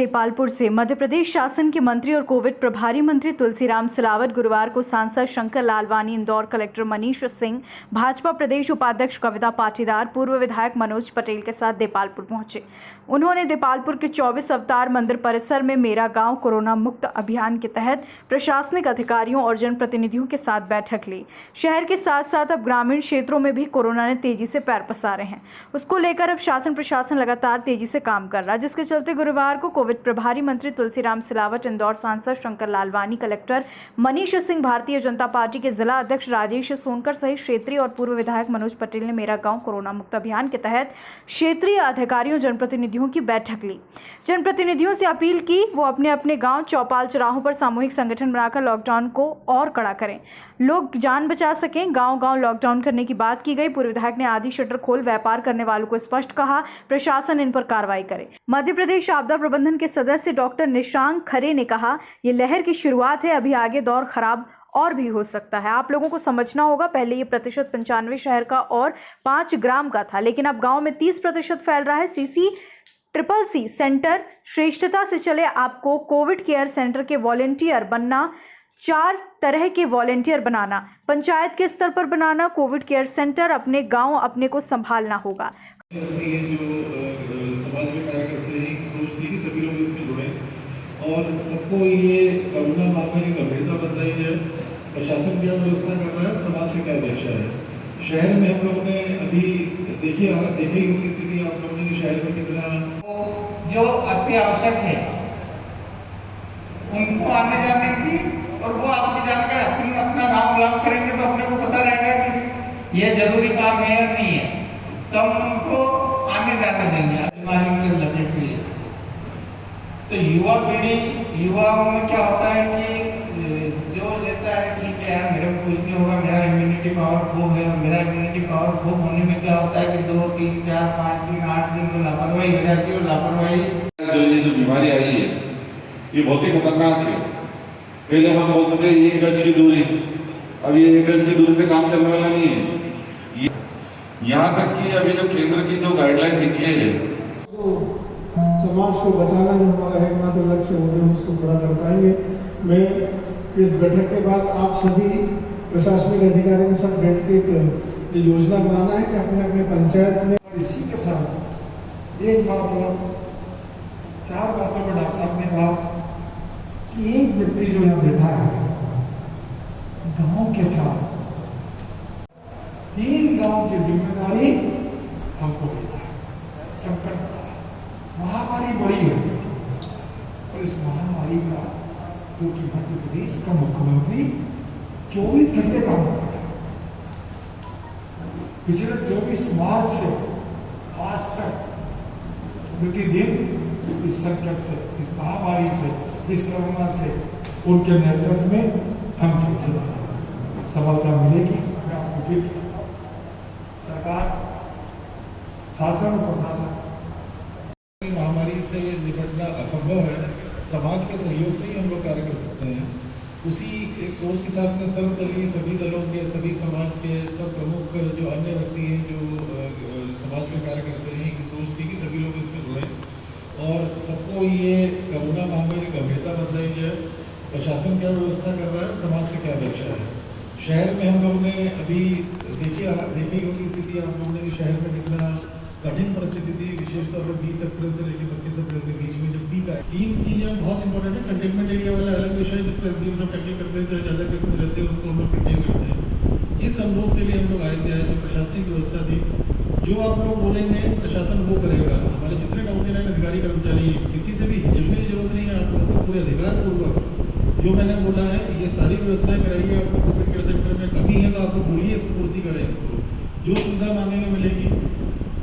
देपालपुर से मध्य प्रदेश शासन के मंत्री और कोविड प्रभारी मंत्री तुलसीराम सिलावट गुरुवार को सांसद शंकर लालवानी, इंदौर कलेक्टर मनीष सिंह, भाजपा प्रदेश उपाध्यक्ष कविता पाटीदार, पूर्व विधायक मनोज पटेल के साथ देपालपुर पहुंचे। उन्होंने देपालपुर के 24 अवतार मंदिर परिसर में मेरा गांव कोरोना मुक्त अभियान के तहत प्रशासनिक अधिकारियों और जनप्रतिनिधियों के साथ बैठक ली। शहर के साथ साथ अब ग्रामीण क्षेत्रों में भी कोरोना ने तेजी से पैर पसारे हैं। उसको लेकर अब शासन प्रशासन लगातार तेजी से काम कर रहा है, जिसके चलते गुरुवार को कोविड प्रभारी मंत्री तुलसीराम सिलावट, इंदौर सांसद शंकर लालवानी, कलेक्टर मनीष सिंह, भारतीय जनता पार्टी के जिला अध्यक्ष राजेश सोनकर सहित क्षेत्रीय और पूर्व विधायक मनोज पटेल ने मेरा गांव कोरोना मुक्त अभियान के तहत क्षेत्रीय अधिकारियों जनप्रतिनिधियों की बैठक ली। जनप्रतिनिधियों से अपील की वो अपने अपने गांव चौपाल चौराहों पर सामूहिक संगठन बनाकर लॉकडाउन को और कड़ा करें, लोग जान बचा सकें। गांव-गांव लॉकडाउन करने की बात की गई। पूर्व विधायक ने आधी शटर खोल व्यापार करने वालों को स्पष्ट कहा प्रशासन इन पर कार्रवाई करे। मध्य प्रदेश आपदा प्रबंधन के सदस्य डॉक्टर निशांक खरे ने कहा, ये लहर की शुरुआत है, अभी आगे दौर खराब और भी हो सकता है। आप लोगों को समझना होगा, पहले ये प्रतिशत 95 शहर का और 5 ग्राम का था, लेकिन अब गांव में 30% फैल रहा है। CC/CCC सेंटर श्रेष्ठता से चले। आपको कोविड केयर सेंटर के वॉलेंटियर बनना, 4 तरह के वॉलेंटियर बनाना, पंचायत के स्तर पर बनाना, कोविड केयर सेंटर, अपने गांव अपने को संभालना होगा। समाज में कार्य करते हैं कि सोचते हैं कि सभी लोग इसमें जुड़े और सबको ये कोरोना महामारी की गंभीरता बताई जाए। प्रशासन क्या व्यवस्था कर रहा है, समाज से क्या अपेक्षा है। शहर में हम लोगों ने अभी देखी होगी स्थिति आप लोगों ने शहर में कितना जो अत्यावश्यक है उनको आने जाने की, और वो आपकी जानकारी अपन अपना गाँव लॉक करेंगे तो अपने को पता रहेगा कि ये जरूरी काम है या नहीं है, तब उनको आने जाने देंगे। बीमारियों के लपेट में तो युवा पीढ़ी, युवाओं में क्या होता है कि जो रहता है ठीक है यार मेरे को कुछ नहीं होगा, मेरा इम्यूनिटी पावर खूब है। मेरा इम्यूनिटी पावर खूब होने में क्या होता है कि 2, 3, 4, 5 दिन 8 दिन में लापरवाही हो जाती है। और लापरवाही जो बीमारी आई है ये बहुत ही खतरनाक है। पहले हम बोलते थे 1 गज की दूरी, अब ये 1 गज की दूरी से काम चलने वाला नहीं है। यहाँ तक कि अभी जो केंद्र की जो गाइडलाइन निकली है, तो समाज को बचाना जो हमारा एकमात्र लक्ष्य हो गया उसको पूरा कर पाएंगे। मैं इस बैठक के बाद आप सभी प्रशासनिक अधिकारियों के साथ बैठ के एक योजना बनाना है कि अपने अपने पंचायत में, इसी के साथ एक बात और 4 बातों में डॉक्टर साहब ने कहा कि एक व्यक्ति जो यहाँ बैठा है गांव के साथ 3 गांव की जिम्मेदारी हमको देना है। संकट महामारी बड़ी है और इस महामारी का क्योंकि मध्य प्रदेश का मुख्यमंत्री 24 घंटे काम कर रहा है। पिछले 24 मार्च से आज तक प्रतिदिन इस संकट से, इस महामारी से, इस कोरोना से उनके नेतृत्व में हम चलते सफलता मिलेगी। मैं आपको फिर सरकार, शासन और प्रशासन महामारी से निपटना असंभव है, समाज के सहयोग से ही हम लोग कार्य कर सकते हैं। उसी एक सोच के साथ में सर्वदलीय सभी दलों के, सभी समाज के सब प्रमुख जो अन्य व्यक्ति हैं जो समाज में कार्य करते हैं, की सोच थी कि सभी लोग इसमें जुड़े और सबको ये कोरोना महामारी की गंभीरता बताई जाए। प्रशासन क्या व्यवस्था कर रहा है, समाज से क्या अपेक्षा है। शहर में हम लोगों ने अभी देखी होगी स्थिति आप लोगों ने, शहर में कितना कठिन परिस्थिति थी, विशेषतौर पर 20 अप्रैल से लेकर 25 अप्रैल के बीच में जब पीक आया। 3 चीज़ें बहुत इंपॉर्टेंट है। कंटेनमेंट एरिया वाला अलग विषय जिसको SDM सब टैकल करते हैं, जो ज़्यादा केसेस रहते हैं उसको हम लोग कंटेन करते हैं। इस अनुरोध के लिए हम लोग आए थे, जो प्रशासनिक व्यवस्था थी, जो आप लोग बोलेंगे प्रशासन वो करेगा। हमारे जितने डाउन लाइन अधिकारी कर्मचारी हैं, किसी से भी हिचकने की जरूरत नहीं है। आप लोगों को पूरे अधिकारपूर्वक जो मैंने बोला है ये सारी व्यवस्थाएं कराइए। आपको कोविड केयर सेंटर में कमी है तो आप लोग बोलिए, इसको पूर्ति करें। इसको जो सुविधा मांगेंगे मिलेगी।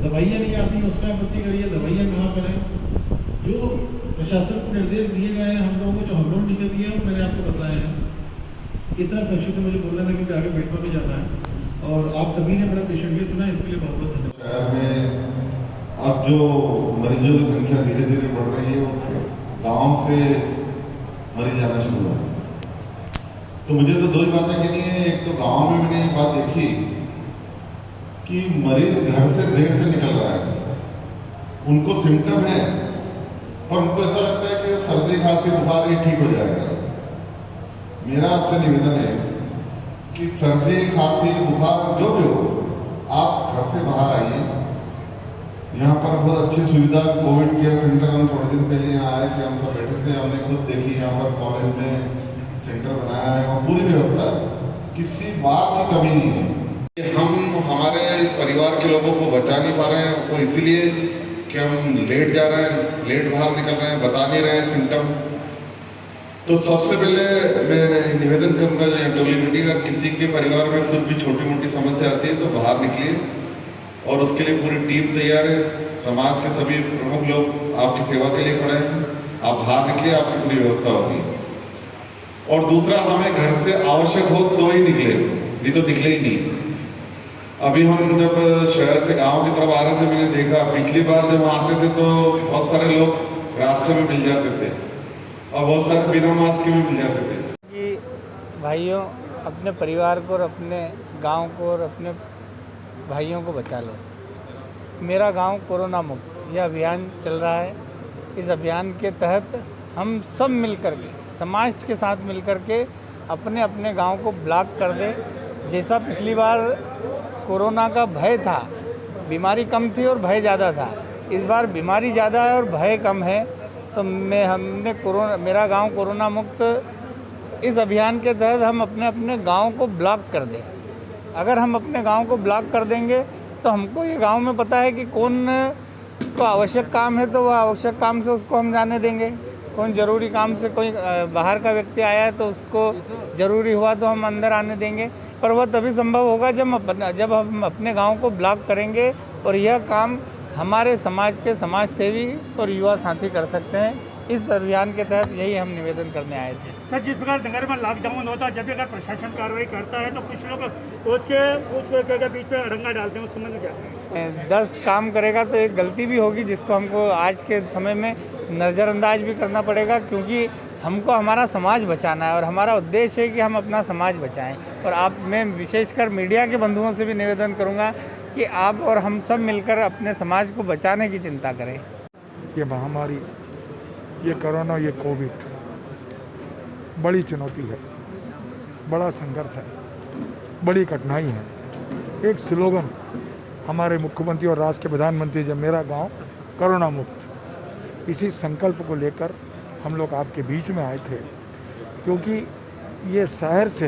दवाइयाँ नहीं आती उसमें आपत्ति करिए, दवाइयाँ कहाँ पर हैं। जो प्रशासन को निर्देश दिए गए हैं हम लोगों को, जो हम लोग नीचे दिए हैं मैंने आपको बताया है। इतना संक्षिप्त मुझे बोलना था क्योंकि आगे बैठवा भी जाना है और आप सभी ने बड़ा पेशेंटली सुना, इसके लिए बहुत बहुत धन्यवाद। शहर में अब जो मरीजों की संख्या धीरे धीरे बढ़ रही है वो गाँव से मरीज आना शुरू हुआ। तो मुझे तो 2 ही बातें कहनी है। एक तो गाँव में मैंने ये बात देखी कि मरीज घर से देर से निकल रहा है, उनको सिम्टम है पर उनको ऐसा लगता है कि सर्दी खांसी बुखार ये ठीक हो जाएगा। मेरा आपसे निवेदन है कि सर्दी खांसी बुखार जो भी हो, आप घर से बाहर आइए। यहाँ पर बहुत अच्छी सुविधा कोविड केयर सेंटर, हम थोड़े दिन पहले यहाँ आए थे, हम सब बैठे थे, हमने खुद देखी। यहाँ पर कॉलेज में सेंटर बनाया है और पूरी व्यवस्था है, किसी बात की कमी नहीं है। हम हमारे परिवार के लोगों को बचा नहीं पा रहे हैं, वो इसीलिए कि हम लेट जा रहे हैं, लेट बाहर निकल रहे हैं, बता नहीं रहे हैं सिम्टम। तो सबसे पहले मैं निवेदन करूंगा जो यहाँ टोली मीटिंग, अगर किसी के परिवार में कुछ भी छोटी मोटी समस्या आती है तो बाहर निकलिए, और उसके लिए पूरी टीम तैयार है। समाज के सभी प्रमुख लोग आपकी सेवा के लिए खड़े हैं। आप बाहर निकलिए, आपकी पूरी व्यवस्था होगी। और दूसरा, हमें घर से आवश्यक हो तो ही निकले, नहीं तो निकले ही नहीं। अभी हम जब शहर से गांव की तरफ आ रहे थे, मैंने देखा पिछली बार जब आते थे तो बहुत सारे लोग रास्ते में मिल जाते थे और बहुत सारे बिना मास्क के भी मिल जाते थे। कि भाइयों, अपने परिवार को और अपने गांव को और अपने भाइयों को बचा लो। मेरा गांव कोरोना मुक्त, यह अभियान चल रहा है। इस अभियान के तहत हम सब मिलकर के, समाज के साथ मिलकर के अपने अपने गांव को ब्लॉक कर दें। जैसा पिछली बार कोरोना का भय था, बीमारी कम थी और भय ज़्यादा था, इस बार बीमारी ज़्यादा है और भय कम है। तो मेरा गांव कोरोना मुक्त, इस अभियान के तहत हम अपने अपने गांव को ब्लॉक कर दें। अगर हम अपने गांव को ब्लॉक कर देंगे तो हमको ये गांव में पता है कि कौन को आवश्यक काम है तो वह आवश्यक काम से उसको हम जाने देंगे। कौन ज़रूरी काम से, कोई बाहर का व्यक्ति आया है तो उसको ज़रूरी हुआ तो हम अंदर आने देंगे। पर वह तभी संभव होगा जब हम अपने गांव को ब्लॉक करेंगे, और यह काम हमारे समाज के समाज सेवी और युवा साथी कर सकते हैं। इस अभियान के तहत यही हम निवेदन करने आए थे। सर, जिस प्रकार नगर में लॉकडाउन होता है, जब भी अगर प्रशासन कार्रवाई करता है तो कुछ लोग सोच के उस बीच में अड़ंगा डालते हैं, उस समय में क्या है? 10 काम करेगा तो एक गलती भी होगी, जिसको हमको आज के समय में नज़रअंदाज भी करना पड़ेगा, क्योंकि हमको हमारा समाज बचाना है और हमारा उद्देश्य है कि हम अपना समाज बचाएं। और मैं विशेषकर मीडिया के बंधुओं से भी निवेदन करूंगा कि आप और हम सब मिलकर अपने समाज को बचाने की चिंता करें। ये महामारी, ये कोरोना, ये कोविड बड़ी चुनौती है, बड़ा संघर्ष है, बड़ी कठिनाई है। एक स्लोगन हमारे मुख्यमंत्री और राष्ट्र के प्रधानमंत्री, जब मेरा गांव कोरोना मुक्त, इसी संकल्प को लेकर हम लोग आपके बीच में आए थे, क्योंकि ये शहर से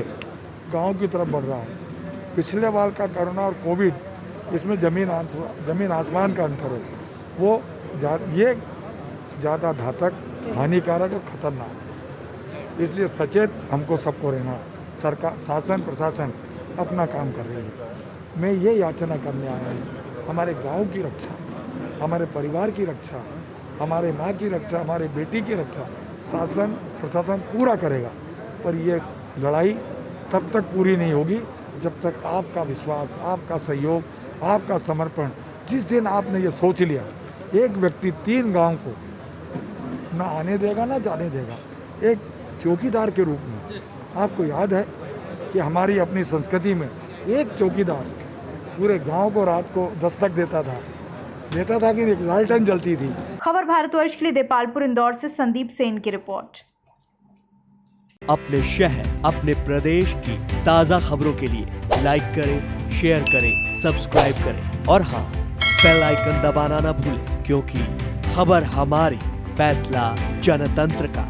गांव की तरफ बढ़ रहा है। पिछले बार का कोरोना और कोविड, इसमें ज़मीन आसमान का अंतर है। वो ये ज़्यादा घातक, हानिकारक और ख़तरनाक, इसलिए सचेत हमको सबको रहना। सरकार, शासन, प्रशासन अपना काम कर रही है। मैं ये याचना करने आया हूँ, हमारे गांव की रक्षा, हमारे परिवार की रक्षा, हमारे माँ की रक्षा, हमारे बेटी की रक्षा शासन प्रशासन पूरा करेगा। पर ये लड़ाई तब तक पूरी नहीं होगी जब तक आपका विश्वास, आपका सहयोग, आपका समर्पण। जिस दिन आपने ये सोच लिया, एक व्यक्ति 3 गांव को ना आने देगा ना जाने देगा, एक चौकीदार के रूप में। आपको याद है कि हमारी अपनी संस्कृति में एक चौकीदार पूरे गांव को रात को दस्तक देता था कि एक लालटेन जलती थी। खबर भारतवर्ष के लिए देपालपुर इंदौर से संदीप सेन की रिपोर्ट। अपने शहर, अपने प्रदेश की ताज़ा खबरों के लिए लाइक करें, शेयर करें, सब्सक्राइब करें और हाँ, बेल आइकन दबाना ना भूलें, क्योंकि खबर हमारी, फैसला जनतंत्र का।